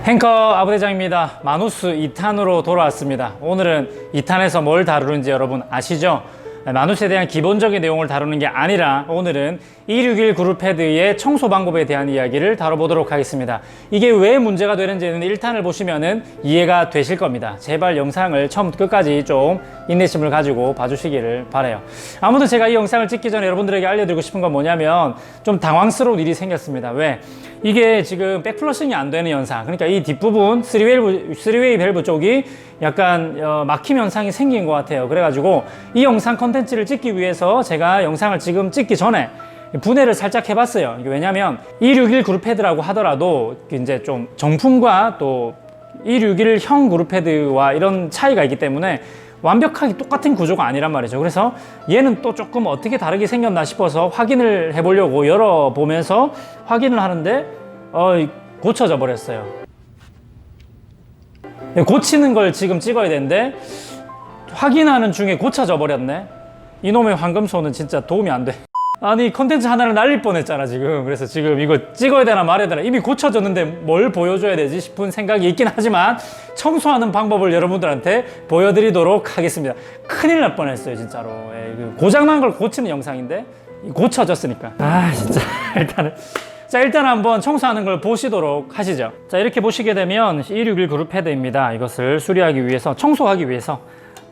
탱커 아부대장입니다. 마누스 2탄으로 돌아왔습니다. 오늘은 2탄에서 뭘 다루는지 여러분 아시죠? 마누스에 대한 기본적인 내용을 다루는 게 아니라 오늘은 261 그룹헤드의 청소 방법에 대한 이야기를 다뤄보도록 하겠습니다. 이게 왜 문제가 되는지는 1탄을 보시면은 이해가 되실 겁니다. 제발 영상을 처음부터 끝까지 좀 인내심을 가지고 봐주시기를 바라요. 아무튼 제가 이 영상을 찍기 전에 여러분들에게 알려드리고 싶은 건 뭐냐면 좀 당황스러운 일이 생겼습니다. 왜? 이게 지금 백플러싱이 안 되는 현상, 그러니까 이 뒷부분 3웨이 밸브 쪽이 약간 막힘 현상이 생긴 것 같아요. 그래가지고 이 영상 컨텐츠를 찍기 위해서 제가 영상을 지금 찍기 전에 분해를 살짝 해봤어요. 이게 왜냐면 261 그룹헤드라고 하더라도 이제 좀 정품과 또 261형 그룹헤드와 이런 차이가 있기 때문에 완벽하게 똑같은 구조가 아니란 말이죠. 그래서 얘는 또 조금 어떻게 다르게 생겼나 싶어서 확인을 해보려고 열어보면서 확인을 하는데 고쳐져 버렸어요. 고치는 걸 지금 찍어야 되는데 확인하는 중에 고쳐져 버렸네. 이놈의 황금소는 진짜 도움이 안 돼. 아니 컨텐츠 하나를 날릴 뻔했잖아 지금. 그래서 지금 이거 찍어야 되나 말아야 되나, 이미 고쳐졌는데 뭘 보여줘야 되지 싶은 생각이 있긴 하지만 청소하는 방법을 여러분들한테 보여드리도록 하겠습니다. 큰일 날 뻔했어요 진짜로. 고장난 걸 고치는 영상인데 고쳐졌으니까 진짜 일단 한번 청소하는 걸 보시도록 하시죠. 자, 이렇게 보시게 되면 261 그룹헤드입니다. 이것을 수리하기 위해서, 청소하기 위해서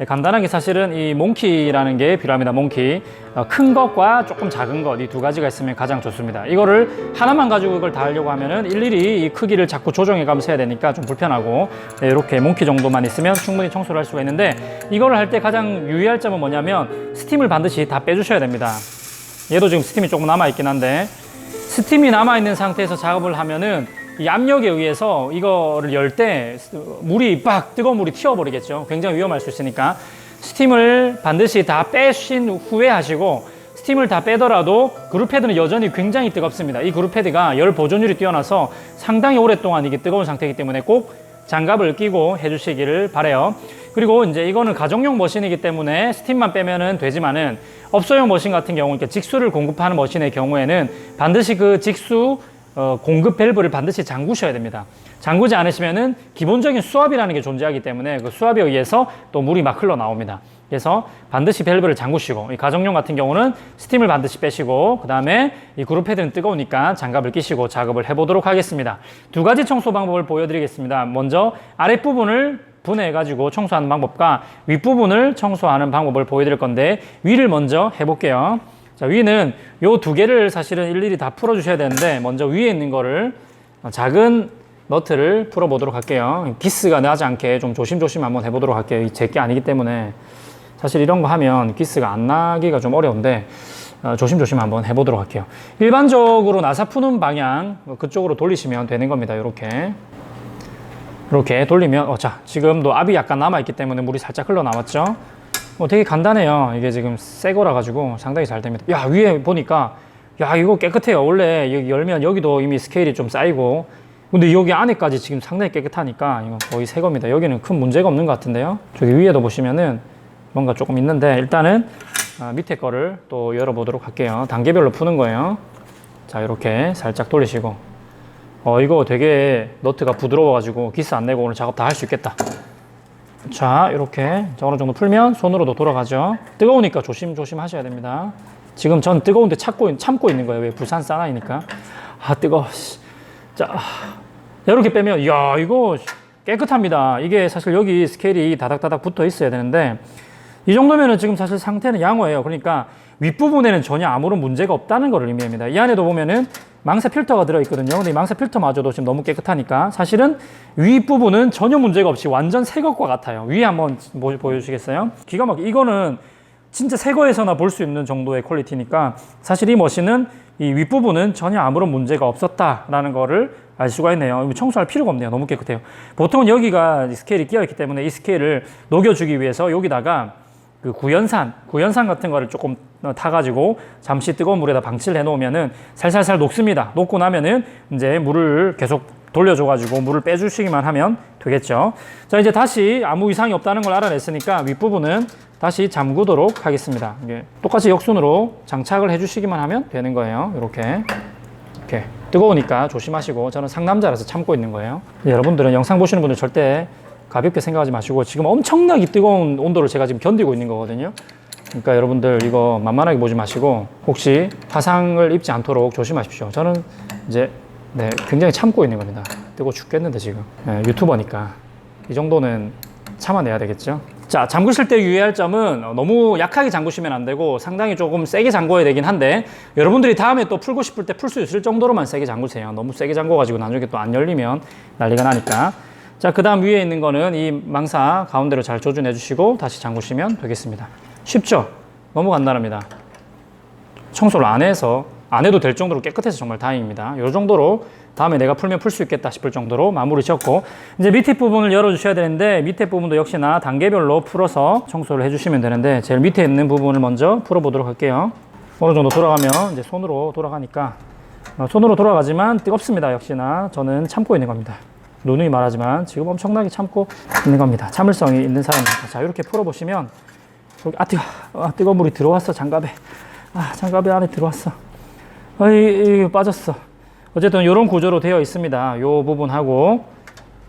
간단하게 사실은 이 몽키라는 게 필요합니다. 몽키. 큰 것과 조금 작은 것, 이 두 가지가 있으면 가장 좋습니다. 이거를 하나만 가지고 이걸 다 하려고 하면은 일일이 이 크기를 자꾸 조정해 가면서 해야 되니까 좀 불편하고, 이렇게 몽키 정도만 있으면 충분히 청소를 할 수가 있는데, 이거를 할 때 가장 유의할 점은 뭐냐면 스팀을 반드시 다 빼주셔야 됩니다. 얘도 지금 스팀이 조금 남아있긴 한데, 스팀이 남아있는 상태에서 작업을 하면은 이 압력에 의해서 이거를 열 때 물이 뜨거운 물이 튀어버리겠죠. 굉장히 위험할 수 있으니까 스팀을 반드시 다 빼신 후에 하시고, 스팀을 다 빼더라도 그룹헤드는 여전히 굉장히 뜨겁습니다. 이 그룹헤드가 열 보존율이 뛰어나서 상당히 오랫동안 이게 뜨거운 상태이기 때문에 꼭 장갑을 끼고 해주시기를 바라요. 그리고 이제 이거는 가정용 머신이기 때문에 스팀만 빼면은 되지만은, 업소용 머신 같은 경우, 그러니까 직수를 공급하는 머신의 경우에는 반드시 그 직수 공급 밸브를 반드시 잠그셔야 됩니다. 잠그지 않으시면은 기본적인 수압이라는 게 존재하기 때문에 그 수압에 의해서 또 물이 막 흘러나옵니다. 그래서 반드시 밸브를 잠그시고, 이 가정용 같은 경우는 스팀을 반드시 빼시고, 그 다음에 이 그룹헤드는 뜨거우니까 장갑을 끼시고 작업을 해보도록 하겠습니다. 두 가지 청소 방법을 보여드리겠습니다. 먼저 아랫부분을 분해해가지고 청소하는 방법과 윗부분을 청소하는 방법을 보여드릴 건데, 위를 먼저 해볼게요. 자, 위는 요 두 개를 사실은 일일이 다 풀어주셔야 되는데, 먼저 위에 있는 거를 작은 너트를 풀어보도록 할게요. 기스가 나지 않게 좀 조심조심 한번 해보도록 할게요. 제 게 아니기 때문에 사실 이런 거 하면 기스가 안 나기가 좀 어려운데 조심조심 한번 해보도록 할게요. 일반적으로 나사 푸는 방향 그쪽으로 돌리시면 되는 겁니다. 이렇게 돌리면 자, 지금도 압이 약간 남아있기 때문에 물이 살짝 흘러나왔죠. 되게 간단해요. 이게 지금 새 거라 가지고 상당히 잘 됩니다. 야, 위에 보니까 이거 깨끗해요. 원래 여기 열면 여기도 이미 스케일이 좀 쌓이고, 근데 여기 안에까지 지금 상당히 깨끗하니까 이거 거의 새 겁니다. 여기는 큰 문제가 없는 것 같은데요. 저기 위에도 보시면은 뭔가 조금 있는데, 일단은 밑에 거를 또 열어보도록 할게요. 단계별로 푸는 거예요. 자, 이렇게 살짝 돌리시고, 이거 되게 너트가 부드러워가지고 기스 안 내고 오늘 작업 다 할 수 있겠다. 자, 이렇게 어느 정도 풀면 손으로도 돌아가죠. 뜨거우니까 조심조심 하셔야 됩니다. 지금 전 뜨거운데 참고 있는 거예요. 왜? 부산 사나이니까. 뜨거워. 자, 이렇게 빼면 이거 깨끗합니다. 이게 사실 여기 스케일이 다닥다닥 붙어 있어야 되는데, 이 정도면은 지금 사실 상태는 양호해요. 그러니까 윗부분에는 전혀 아무런 문제가 없다는 걸 의미합니다. 이 안에도 보면은 망사 필터가 들어있거든요. 근데 이 망사 필터마저도 지금 너무 깨끗하니까 사실은 윗부분은 전혀 문제가 없이 완전 새 것과 같아요. 위에 한번 보여주시겠어요? 기가 막히게, 이거는 진짜 새 거에서나 볼 수 있는 정도의 퀄리티니까 사실 이 머신은 이 윗부분은 전혀 아무런 문제가 없었다라는 거를 알 수가 있네요. 청소할 필요가 없네요. 너무 깨끗해요. 보통은 여기가 스케일이 끼어있기 때문에 이 스케일을 녹여주기 위해서 여기다가 그 구연산 같은 거를 조금 타가지고 잠시 뜨거운 물에다 방치를 해 놓으면은 살살살 녹습니다. 녹고 나면은 이제 물을 계속 돌려줘가지고 물을 빼주시기만 하면 되겠죠. 자, 이제 다시 아무 이상이 없다는 걸 알아냈으니까 윗부분은 다시 잠그도록 하겠습니다. 똑같이 역순으로 장착을 해주시기만 하면 되는 거예요. 이렇게 뜨거우니까 조심하시고 저는 상남자라서 참고 있는 거예요. 여러분들은 영상 보시는 분들 절대 가볍게 생각하지 마시고 지금 엄청나게 뜨거운 온도를 제가 지금 견디고 있는 거거든요. 그러니까 여러분들 이거 만만하게 보지 마시고 혹시 화상을 입지 않도록 조심하십시오. 저는 이제 굉장히 참고 있는 겁니다. 뜨거워 죽겠는데 지금. 유튜버니까 이 정도는 참아내야 되겠죠. 자, 잠그실 때 유의할 점은 너무 약하게 잠그시면 안 되고 상당히 조금 세게 잠궈야 되긴 한데 여러분들이 다음에 또 풀고 싶을 때 풀 수 있을 정도로만 세게 잠그세요. 너무 세게 잠궈가지고 나중에 또 안 열리면 난리가 나니까. 자, 그 다음 위에 있는 거는 이 망사 가운데로 잘 조준해 주시고 다시 잠그시면 되겠습니다. 쉽죠? 너무 간단합니다. 청소를 안 해도 될 정도로 깨끗해서 정말 다행입니다. 이 정도로 다음에 내가 풀면 풀 수 있겠다 싶을 정도로 마무리 지었고 이제 밑에 부분을 열어주셔야 되는데 밑에 부분도 역시나 단계별로 풀어서 청소를 해주시면 되는데 제일 밑에 있는 부분을 먼저 풀어보도록 할게요. 어느 정도 돌아가면 이제 손으로 돌아가니까 손으로 돌아가지만 뜨겁습니다. 역시나 저는 참고 있는 겁니다. 누누이 말하지만 지금 엄청나게 참고 있는 겁니다. 참을성이 있는 사람입니다. 자, 이렇게 풀어보시면 뜨거운 물이 들어왔어. 장갑에 장갑에 안에 들어왔어. 이 빠졌어. 어쨌든 이런 구조로 되어 있습니다. 이 부분하고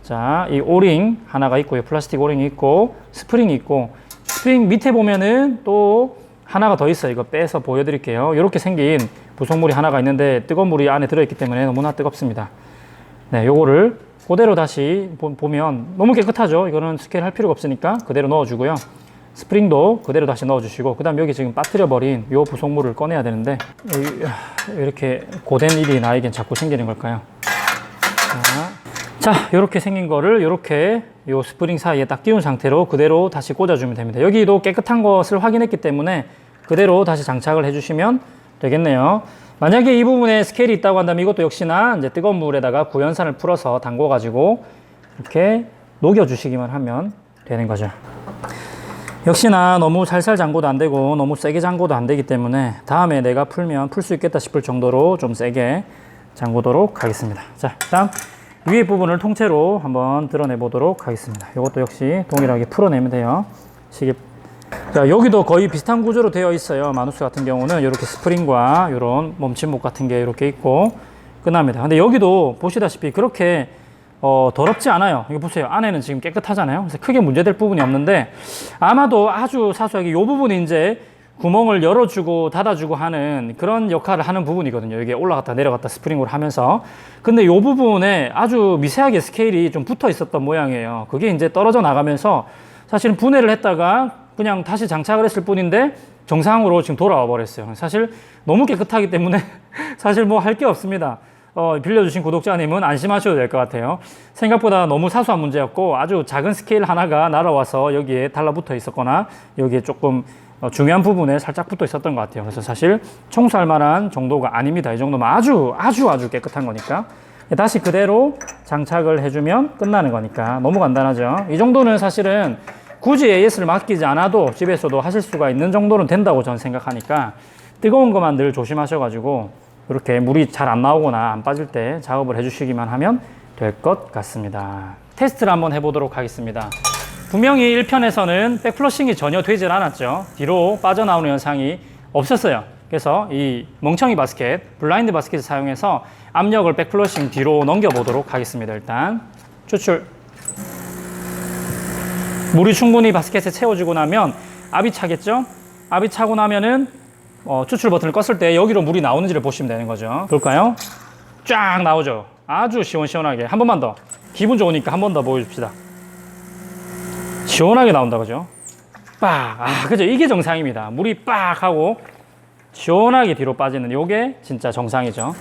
자, 이 오링 하나가 있고요. 플라스틱 오링이 있고 스프링이 있고 스프링 밑에 보면은 또 하나가 더 있어요. 이거 빼서 보여드릴게요. 이렇게 생긴 부속물이 하나가 있는데 뜨거운 물이 안에 들어있기 때문에 너무나 뜨겁습니다. 네, 요거를 그대로 다시 보면 너무 깨끗하죠. 이거는 스캔 할 필요가 없으니까 그대로 넣어주고요. 스프링도 그대로 다시 넣어주시고 그 다음 여기 지금 빠뜨려버린 요 부속물을 꺼내야 되는데 이렇게 고된 일이 나에겐 자꾸 생기는 걸까요? 자, 이렇게 생긴 거를 이렇게 요 스프링 사이에 딱 끼운 상태로 그대로 다시 꽂아주면 됩니다. 여기도 깨끗한 것을 확인했기 때문에 그대로 다시 장착을 해주시면 되겠네요. 만약에 이 부분에 스케일이 있다고 한다면 이것도 역시나 이제 뜨거운 물에다가 구연산을 풀어서 담궈가지고 이렇게 녹여주시기만 하면 되는 거죠. 역시나 너무 살살 잠궈도 안 되고 너무 세게 잠궈도 안 되기 때문에 다음에 내가 풀면 풀 수 있겠다 싶을 정도로 좀 세게 잠그도록 하겠습니다. 자, 다음 위에 부분을 통째로 한번 드러내 보도록 하겠습니다. 이것도 역시 동일하게 풀어내면 돼요. 자, 여기도 거의 비슷한 구조로 되어 있어요. 마누스 같은 경우는 이렇게 스프링과 이런 멈춤목 같은 게 이렇게 있고 끝납니다. 근데 여기도 보시다시피 그렇게 더럽지 않아요. 이거 보세요. 안에는 지금 깨끗하잖아요. 그래서 크게 문제될 부분이 없는데 아마도 아주 사소하게 이 부분이 이제 구멍을 열어주고 닫아주고 하는 그런 역할을 하는 부분이거든요. 여기 올라갔다 내려갔다 스프링으로 하면서. 근데 이 부분에 아주 미세하게 스케일이 좀 붙어 있었던 모양이에요. 그게 이제 떨어져 나가면서 사실은 분해를 했다가 그냥 다시 장착을 했을 뿐인데 정상으로 지금 돌아와 버렸어요. 사실 너무 깨끗하기 때문에 사실 뭐 할 게 없습니다. 빌려주신 구독자님은 안심하셔도 될 것 같아요. 생각보다 너무 사소한 문제였고 아주 작은 스케일 하나가 날아와서 여기에 달라붙어 있었거나 여기에 조금 중요한 부분에 살짝 붙어 있었던 것 같아요. 그래서 사실 청소할 만한 정도가 아닙니다. 이 정도면 아주 깨끗한 거니까 다시 그대로 장착을 해주면 끝나는 거니까 너무 간단하죠. 이 정도는 사실은 굳이 AS를 맡기지 않아도 집에서도 하실 수가 있는 정도는 된다고 저는 생각하니까 뜨거운 것만 늘 조심하셔가지고 이렇게 물이 잘 안 나오거나 안 빠질 때 작업을 해주시기만 하면 될 것 같습니다. 테스트를 한번 해보도록 하겠습니다. 분명히 1편에서는 백플러싱이 전혀 되질 않았죠. 뒤로 빠져나오는 현상이 없었어요. 그래서 이 멍청이 바스켓, 블라인드 바스켓을 사용해서 압력을 백플러싱 뒤로 넘겨보도록 하겠습니다. 일단 추출. 물이 충분히 바스켓에 채워지고 나면 압이 차겠죠? 압이 차고 나면은 추출 버튼을 껐을 때 여기로 물이 나오는지를 보시면 되는 거죠. 볼까요? 쫙 나오죠. 아주 시원시원하게. 한 번만 더. 기분 좋으니까 한 번 더 보여줍시다. 시원하게 나온다, 그죠? 빡! 그죠? 이게 정상입니다. 물이 빡! 하고 시원하게 뒤로 빠지는 요게 진짜 정상이죠.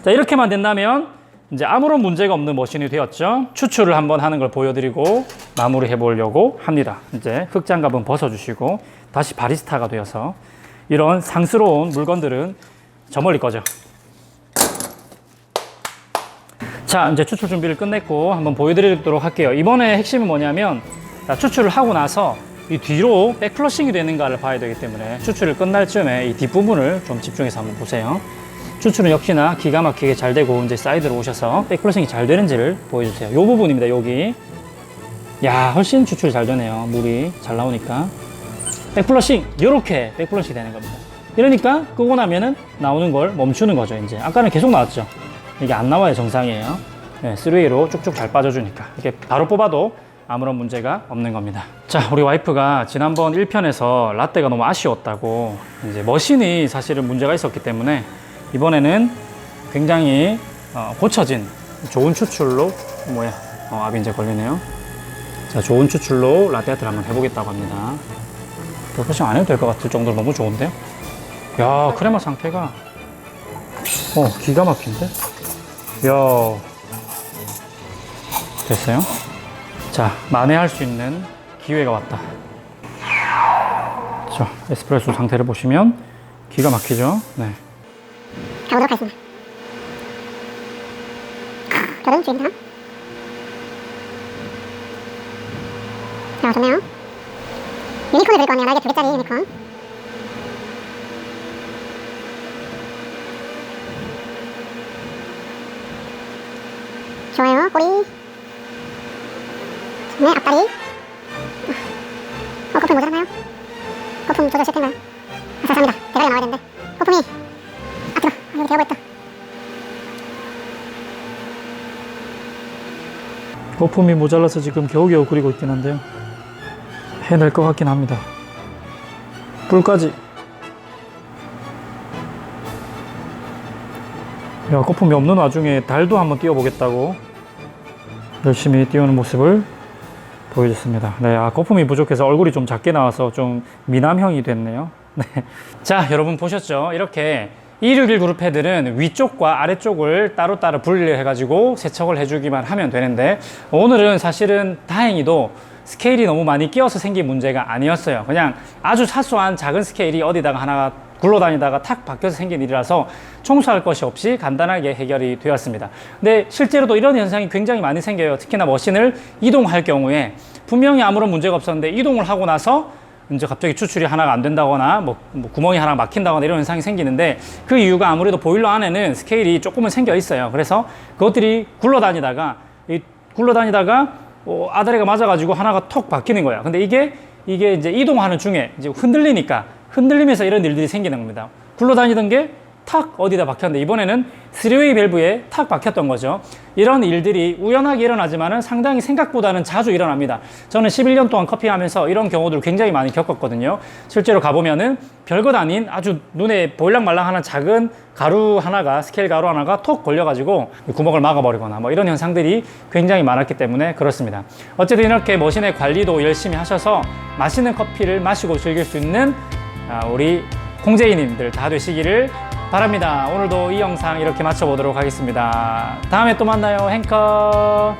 자, 이렇게만 된다면 이제 아무런 문제가 없는 머신이 되었죠. 추출을 한번 하는 걸 보여드리고 마무리 해보려고 합니다. 이제 흙장갑은 벗어주시고 다시 바리스타가 되어서 이런 상스러운 물건들은 저 멀리 꺼져. 자, 이제 추출 준비를 끝냈고 한번 보여드리도록 할게요. 이번에 핵심은 뭐냐면 추출을 하고 나서 이 뒤로 백플러싱이 되는가를 봐야 되기 때문에 추출을 끝날 즈음에 이 뒷부분을 좀 집중해서 한번 보세요. 추출은 역시나 기가 막히게 잘 되고 이제 사이드로 오셔서 백플러싱이 잘 되는지를 보여주세요. 이 부분입니다. 여기. 야, 훨씬 추출이 잘 되네요. 물이 잘 나오니까. 백플러싱, 이렇게 백플러싱이 되는 겁니다. 이러니까 끄고 나면은 나오는 걸 멈추는 거죠. 이제 아까는 계속 나왔죠. 이게 안 나와야 정상이에요. 네, 3Way로 쭉쭉 잘 빠져주니까 이게 바로 뽑아도 아무런 문제가 없는 겁니다. 자, 우리 와이프가 지난번 1편에서 라떼가 너무 아쉬웠다고, 이제 머신이 사실은 문제가 있었기 때문에 이번에는 굉장히 고쳐진 좋은 추출로, 압이 이제 걸리네요. 자, 좋은 추출로 라떼 아트를 한번 해보겠다고 합니다. 프로포션 안 해도 될 것 같을 정도로 너무 좋은데요? 야, 크레마 상태가 기가 막힌데? 야, 됐어요? 자, 만회할 수 있는 기회가 왔다. 자, 에스프레소 상태를 보시면 기가 막히죠? 네. 가보도록 하겠습니다. 결혼 중입니다. 자, 좋네요. 유니콘을 들고 왔네요. 날개 2개짜리 유니콘. 좋아요. 꼬리. 네, 앞다리. 거품이 모자랐나요? 거품 조절 실패인가요? 감사합니다. 대가리 나와야 되는데 거품이 뜨거. 여기 되어버렸다. 거품이 모자라서 지금 겨우겨우 그리고 있긴 한데요, 해낼 것 같긴 합니다. 뿔까지. 야, 거품이 없는 와중에 달도 한번 띄워보겠다고 열심히 띄우는 모습을 보여줬습니다. 네, 거품이 부족해서 얼굴이 좀 작게 나와서 좀 미남형이 됐네요. 네. 자, 여러분 보셨죠? 이렇게 261 그룹 패드는 위쪽과 아래쪽을 따로따로 분리를 해가지고 세척을 해주기만 하면 되는데, 오늘은 사실은 다행히도 스케일이 너무 많이 끼어서 생긴 문제가 아니었어요. 그냥 아주 사소한 작은 스케일이 어디다가 하나가 굴러다니다가 탁 박혀서 생긴 일이라서 청소할 것이 없이 간단하게 해결이 되었습니다. 근데 실제로도 이런 현상이 굉장히 많이 생겨요. 특히나 머신을 이동할 경우에 분명히 아무런 문제가 없었는데 이동을 하고 나서 이제 갑자기 추출이 하나가 안 된다거나 뭐 구멍이 하나 막힌다거나 이런 현상이 생기는데, 그 이유가 아무래도 보일러 안에는 스케일이 조금은 생겨 있어요. 그래서 그것들이 굴러다니다가 아다리가 맞아가지고 하나가 턱 박히는 거야. 근데 이게 이제 이동하는 중에 이제 흔들리면서 이런 일들이 생기는 겁니다. 굴러다니던 게 탁 어디다 박혔는데, 이번에는 3웨이 밸브에 탁 박혔던 거죠. 이런 일들이 우연하게 일어나지만은 상당히 생각보다는 자주 일어납니다. 저는 11년 동안 커피하면서 이런 경우들을 굉장히 많이 겪었거든요. 실제로 가보면은 별것 아닌 아주 눈에 보일랑말랑하는 작은 가루 하나가, 스케일 가루 하나가 톡 걸려가지고 구멍을 막아버리거나 뭐 이런 현상들이 굉장히 많았기 때문에 그렇습니다. 어쨌든 이렇게 머신의 관리도 열심히 하셔서 맛있는 커피를 마시고 즐길 수 있는 우리 콩제이님들 다 되시기를 바랍니다. 오늘도 이 영상 이렇게 마쳐보도록 하겠습니다. 다음에 또 만나요. 행커.